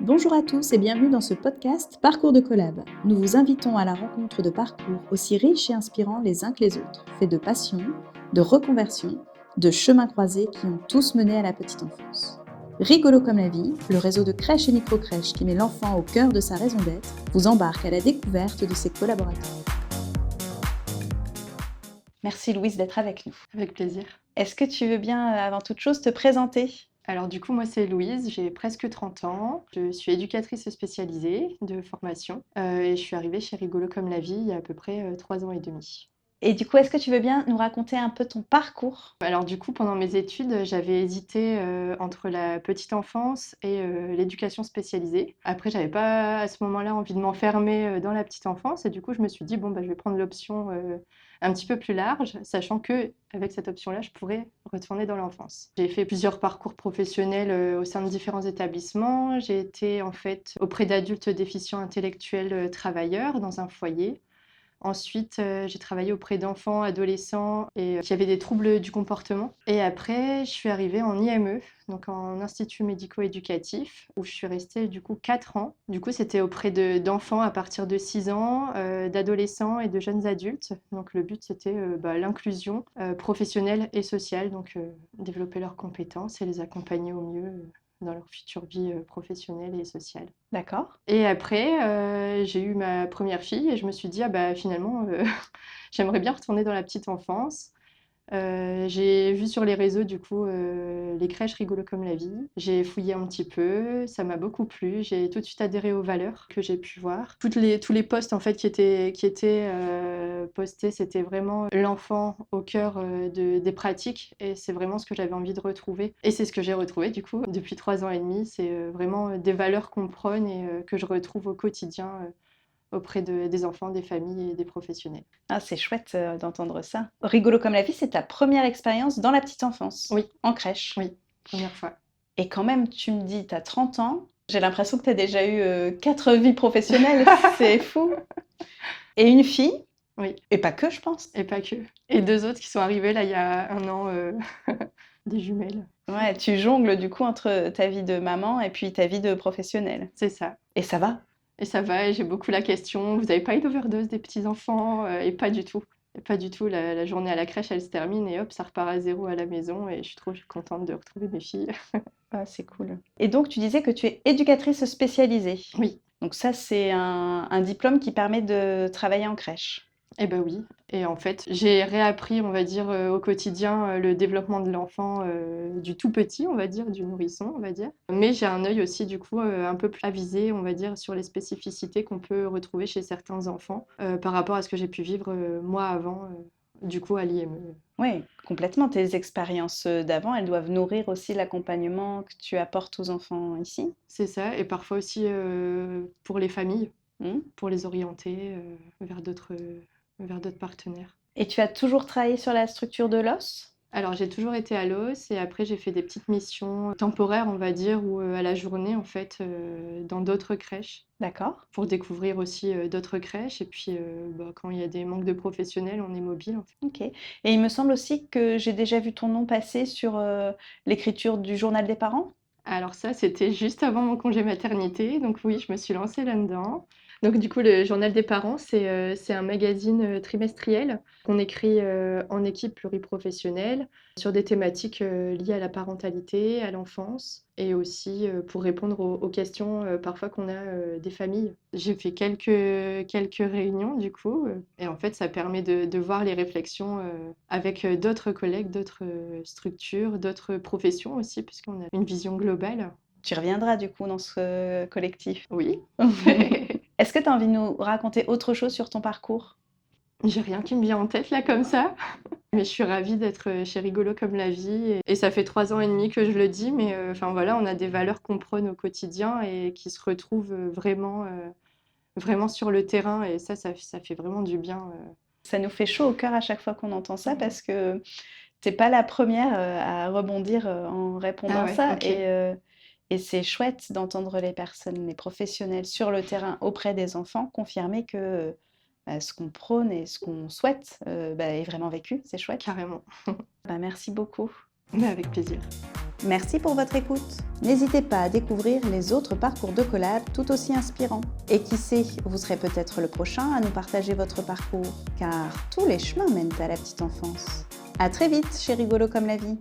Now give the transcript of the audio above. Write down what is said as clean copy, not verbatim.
Bonjour à tous et bienvenue dans ce podcast Parcours de Collab. Nous vous invitons à la rencontre de parcours aussi riches et inspirants les uns que les autres, faits de passion, de reconversion, de chemins croisés qui ont tous mené à la petite enfance. Rigolo comme la vie, le réseau de crèches et micro-crèches qui met l'enfant au cœur de sa raison d'être, vous embarque à la découverte de ses collaborateurs. Merci Louise d'être avec nous. Avec plaisir. Est-ce que tu veux bien, avant toute chose, te présenter ? Alors du coup, moi c'est Louise, j'ai presque 30 ans. Je suis éducatrice spécialisée de formation et je suis arrivée chez Rigolo comme la vie il y a à peu près 3 ans et demi. Et du coup, est-ce que tu veux bien nous raconter un peu ton parcours ? Alors du coup, pendant mes études, j'avais hésité entre la petite enfance et l'éducation spécialisée. Après, j'avais pas à ce moment-là envie de m'enfermer dans la petite enfance et du coup, je me suis dit, bon, bah, je vais prendre l'option un petit peu plus large, sachant que avec cette option-là, je pourrais retourner dans l'enfance. J'ai fait plusieurs parcours professionnels au sein de différents établissements. J'ai été en fait auprès d'adultes déficients intellectuels travailleurs dans un foyer. Ensuite, j'ai travaillé auprès d'enfants, adolescents et qui avaient des troubles du comportement. Et après, je suis arrivée en IME, donc en institut médico-éducatif, où je suis restée du coup 4 ans. Du coup, c'était auprès d'enfants à partir de 6 ans, d'adolescents et de jeunes adultes. Donc le but, c'était l'inclusion professionnelle et sociale, donc développer leurs compétences et les accompagner au mieux dans leur future vie professionnelle et sociale. D'accord. Et après, j'ai eu ma première fille et je me suis dit: «Ah bah, finalement, j'aimerais bien retourner dans la petite enfance». J'ai vu sur les réseaux du coup, les crèches Rigolo comme la vie. J'ai fouillé un petit peu, ça m'a beaucoup plu. J'ai tout de suite adhéré aux valeurs que j'ai pu voir. Tous les posts en fait qui étaient postés, c'était vraiment l'enfant au cœur, des pratiques et c'est vraiment ce que j'avais envie de retrouver et c'est ce que j'ai retrouvé du coup depuis 3 ans et demi. C'est, vraiment, des valeurs qu'on prône et que je retrouve au quotidien, auprès des enfants, des familles et des professionnels. Ah, c'est chouette, d'entendre ça. Rigolo comme la vie, c'est ta première expérience dans la petite enfance? Oui, En crèche? oui, première fois. Et quand même, tu me dis, tu as 30 ans. J'ai l'impression que tu as déjà eu, 4 vies professionnelles, c'est fou. Et une fille, Oui. et pas que, je pense. Et pas que. Et 2 autres qui sont arrivés là il y a 1 an, des jumelles. Ouais, tu jongles du coup entre ta vie de maman et puis ta vie de professionnelle. C'est ça. Et ça va? Et ça va et j'ai beaucoup la question: «Vous avez pas eu d'overdose des petits enfants?» Et pas du tout. Et pas du tout. La journée à la crèche, elle se termine et hop, ça repart à zéro à la maison et je suis trop contente de retrouver mes filles. Ah, c'est cool. Et donc tu disais que tu es éducatrice spécialisée. Oui. Donc ça, c'est un diplôme qui permet de travailler en crèche? Et bah, oui et en fait, j'ai réappris, on va dire, au quotidien, le développement de l'enfant, du tout petit, on va dire, du nourrisson, on va dire. Mais j'ai un œil aussi, du coup, un peu plus avisé, on va dire, sur les spécificités qu'on peut retrouver chez certains enfants, par rapport à ce que j'ai pu vivre, moi avant, du coup à l'IME. Oui, complètement. Tes expériences, d'avant, elles doivent nourrir aussi l'accompagnement que tu apportes aux enfants ici? C'est ça et parfois aussi, pour les familles, Mmh. pour les orienter, vers d'autres partenaires. Et tu as toujours travaillé sur la structure de l'os? Alors j'ai toujours été à l'OS et après j'ai fait des petites missions temporaires, on va dire, ou à la journée en fait, dans d'autres crèches D'accord. pour découvrir aussi, d'autres crèches et puis, quand il y a des manques de professionnels, on est mobile en fait. OK. Et il me semble aussi que j'ai déjà vu ton nom passer sur, l'écriture du journal des parents? Alors ça, c'était juste avant mon congé maternité, donc oui, je me suis lancée là-dedans. Donc du coup, le Journal des parents, c'est un magazine, trimestriel qu'on écrit, en équipe pluriprofessionnelle sur des thématiques, liées à la parentalité, à l'enfance et aussi, pour répondre aux questions, parfois qu'on a, des familles. J'ai fait quelques réunions du coup, et en fait, ça permet de voir les réflexions, avec, d'autres collègues, d'autres, structures, d'autres professions aussi, puisqu'on a une vision globale. Tu reviendras du coup dans ce collectif. Oui. Est-ce que tu as envie de nous raconter autre chose sur ton parcours? J'ai rien qui me vient en tête là comme ça, mais je suis ravie d'être, chez Rigolo comme la vie et ça fait 3 ans et demi que je le dis, mais enfin voilà, on a des valeurs qu'on prône au quotidien et qui se retrouvent, vraiment sur le terrain et ça fait vraiment du bien. Ça nous fait chaud au cœur à chaque fois qu'on entend ça parce que tu es pas la première, à rebondir, en Ah répondant ouais, ça OK. et c'est chouette d'entendre les personnes, les professionnels sur le terrain auprès des enfants confirmer que, bah, ce qu'on prône et ce qu'on souhaite, bah, est vraiment vécu. C'est chouette. Carrément. Bah, merci beaucoup. Mais avec plaisir. Merci pour votre écoute. N'hésitez pas à découvrir les autres parcours de collab tout aussi inspirants. Et qui sait, vous serez peut-être le prochain à nous partager votre parcours, car tous les chemins mènent à la petite enfance. À très vite chez Rigolo comme la vie.